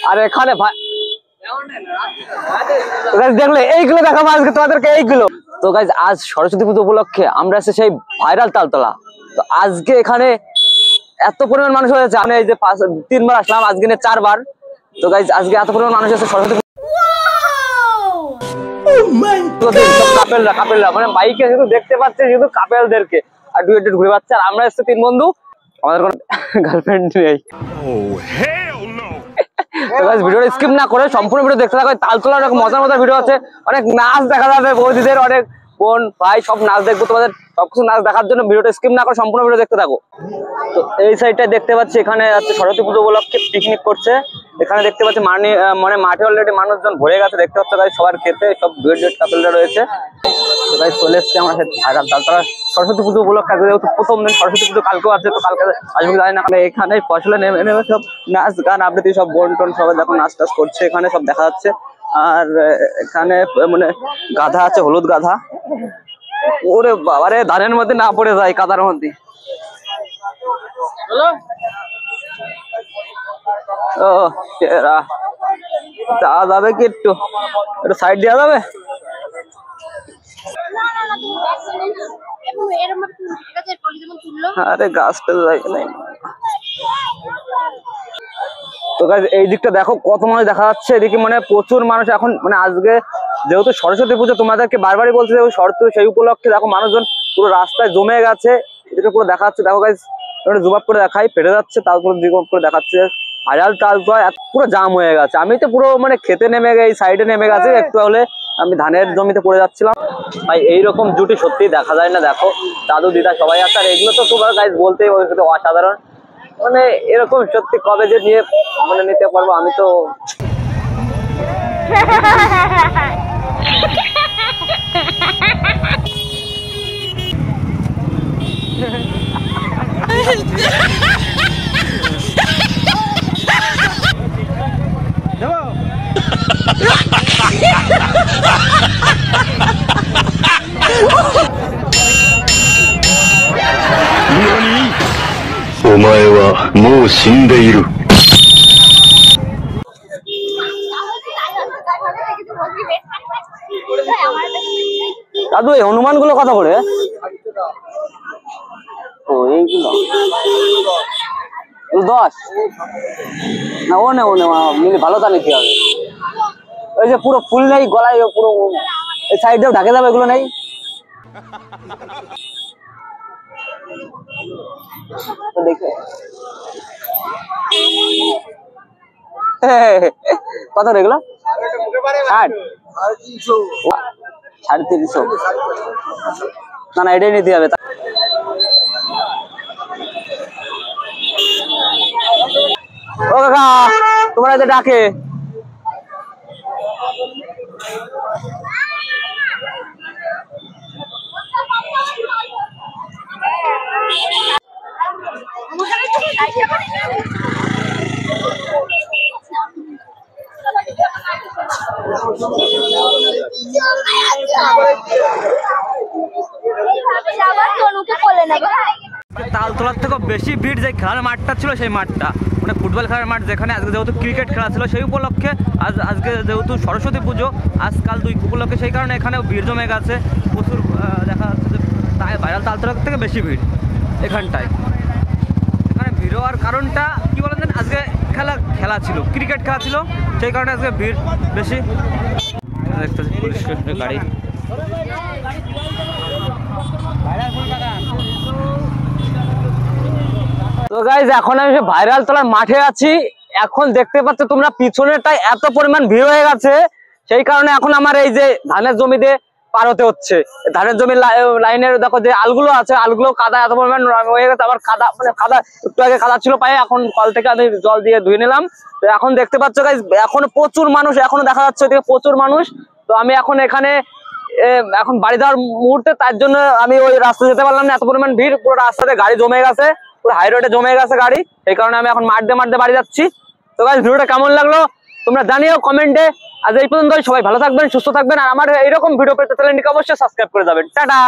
আর এখানে দেখলে এইগুলো দেখাবো আজকে তোমাদেরকে, এইগুলো। তো গাইজ আজ সরস্বতী পুজো উপলক্ষে আমরা এসে সেই ভাইরাল তালতলা। তো আজকে এখানে এত পরিমাণ মানুষ হয়েছে, আমি এই যে 3বার আসলাম, আজকে 4বার। তো গাইজ আজকে এত পরিমাণ মানুষ আছে সরস্বতী কাপেলরা মানে বাইকে শুধু দেখতে পাচ্ছে শুধু কাপেলদেরকে, আর ডুয়েট ঘুরে পাচ্ছে। আর আমরা এসেছি 3 বন্ধু, আমাদের কোনো গার্লফ্রেন্ড নেই। ভিডিওটা স্কিপ না করে সম্পূর্ণ ভিডিও দেখতে থাকো। তালতলার অনেক মজার মজার ভিডিও আছে, অনেক নাচ দেখা যাবে, বৌদিদের অনেক বোন ভাই সব নাচ দেখবো। তোমাদের সবকিছু নাচ দেখার জন্য ভিডিওটা স্কিপ না করে সম্পূর্ণ ভিডিও দেখতে থাকো। তো এই সাইডটায় দেখতে পাচ্ছি এখানে সরস্বতী পুজো উপলক্ষে পিকনিক করছে। এখানে দেখতে পাচ্ছি মানে মাঠে অলরেডি মানুষজন ভরে গেছে, দেখতে পাচ্ছ গাইজ সবার খেতে সব ডুয়েট কাপেলরা রয়েছে। তো গাইজ চলে এসছে আমার তালতলা সরস্বতী পুজো উপলক্ষে, যেহেতু প্রথম দিন সরস্বতী পুজো কালকেও আছে, তো কালকে আসবে জানি না। এখানে ফসলে নেমে সব নাচ গান আবৃত্তি সব বোন টোন সবাই দেখো নাচ টাচ করছে, এখানে সব দেখা যাচ্ছে। আর এখানে মানে গাধা আছে, হলুদ গাধা। ওরে বাবারে, ধানের মধ্যে না পড়ে যায়, কাদার মধ্যে। ও যাওয়া যাবে কি? একটু সাইড দেওয়া যাবে? আরে গাছটা জায়গা নাই। তো গাইস এই দিকটা দেখো কত মানুষ দেখা যাচ্ছে, এদিকে মানে প্রচুর মানুষ এখন। মানে আজকে যেহেতু সরস্বতী পুজো, তোমাদেরকে বারবারই বলছি সেই উপলক্ষে দেখো মানুষজন পুরো রাস্তায় জমে গেছে। এটা পুরো দেখা যাচ্ছে, দেখো গাইস জুম আপ করে দেখাই, ফেটে যাচ্ছে, তারপরে জুম আপ করে দেখাচ্ছে ভাইরাল তালতলা পুরো জাম হয়ে গেছে। আমি তো পুরো মানে খেতে নেমে গেছি, সাইডে নেমে গেছে, একটু হলে আমি ধানের জমিতে পড়ে যাচ্ছিলাম। ভাই এইরকম জুটি সত্যি দেখা যায় না, দেখো দাদু দিদা সবাই আছে। আর এগুলো তো তোমার গাইস বলতেই অসাধারণ, মানে এরকম সত্যি কবে যে নিয়ে মানে নিতে পারবো আমি তো। দাদু এই হনুমান গুলো কত করে? ও এইগুলো 10 না, ও নে ভালো তা নিতে হবে। ওই যে পুরো ফুল নেই গলায়, পুরো এই সাইডেও ঢাকে যাবে, এগুলো নেই। দেখে কত এগুলো? 350 না না, এটাই নিতে হবে। ও কাকা তোমরা যে ডাকে, তালতলার থেকে বেশি ভিড় যে খেলার মাঠটা ছিল, সেই মাঠটা মানে ফুটবল খেলার মাঠ, যেখানে আজকে যেহেতু ক্রিকেট খেলা ছিল সেই উপলক্ষে, আজকে যেহেতু সরস্বতী পুজো আজকাল 2 উপলক্ষে, সেই কারণে এখানে ভিড় জমে গেছে প্রচুর। দেখা যাচ্ছে যে তাই ভাইরাল তালতলার থেকে বেশি ভিড় এখানটায়। এখানে ভিড় হওয়ার কারণটা কি বলেন, আজকে খেলা ছিল, ক্রিকেট খেলা ছিল, সেই কারণে আজকে ভিড় বেশি। দেখতেছি পুলিশ গাড়ি। তো গাইজ এখন আমি ভাইরাল তলার মাঠে আছি। এখন দেখতে পাচ্ছ তোমরা পিছনেরটাই এত পরিমাণ ভিড় হয়ে গেছে, সেই কারণে এখন আমার এই যে ধানের জমিতে পার হতে হচ্ছে। ধানের জমির লাইনের দেখো যে আলগুলো আছে, আলগুলো কাদা এত পরিমাণ হয়ে গেছে। আবার কাদা মানে কাদা একটু আগে কাদা ছিল পায়ে, এখন কল থেকে আমি জল দিয়ে ধুয়ে নিলাম। তো এখন দেখতে পাচ্ছ গাইজ এখনো প্রচুর মানুষ, এখনো দেখা যাচ্ছে ওইদিকে প্রচুর মানুষ। তো আমি এখন এখানে এখন বাড়ি যাওয়ার মুহূর্তে, তার জন্য আমি ওই রাস্তা যেতে পারলাম না, এত পরিমাণ ভিড়, পুরো রাস্তাতে গাড়ি জমে গেছে, পুরো হাই রোডে জমে গেছে গাড়ি, এই কারণে আমি এখন মাঠে বাড়ি যাচ্ছি। তো গাইস ভিডিওটা কেমন লাগলো তোমরা জানিও কমেন্টে। আজ এই পর্যন্ত, সবাই ভালো থাকবেন, সুস্থ থাকবেন, আর আমার এইরকম ভিডিও পেতে চ্যানেলটিকে অবশ্যই সাবস্ক্রাইব করে যাবেন। টাটা।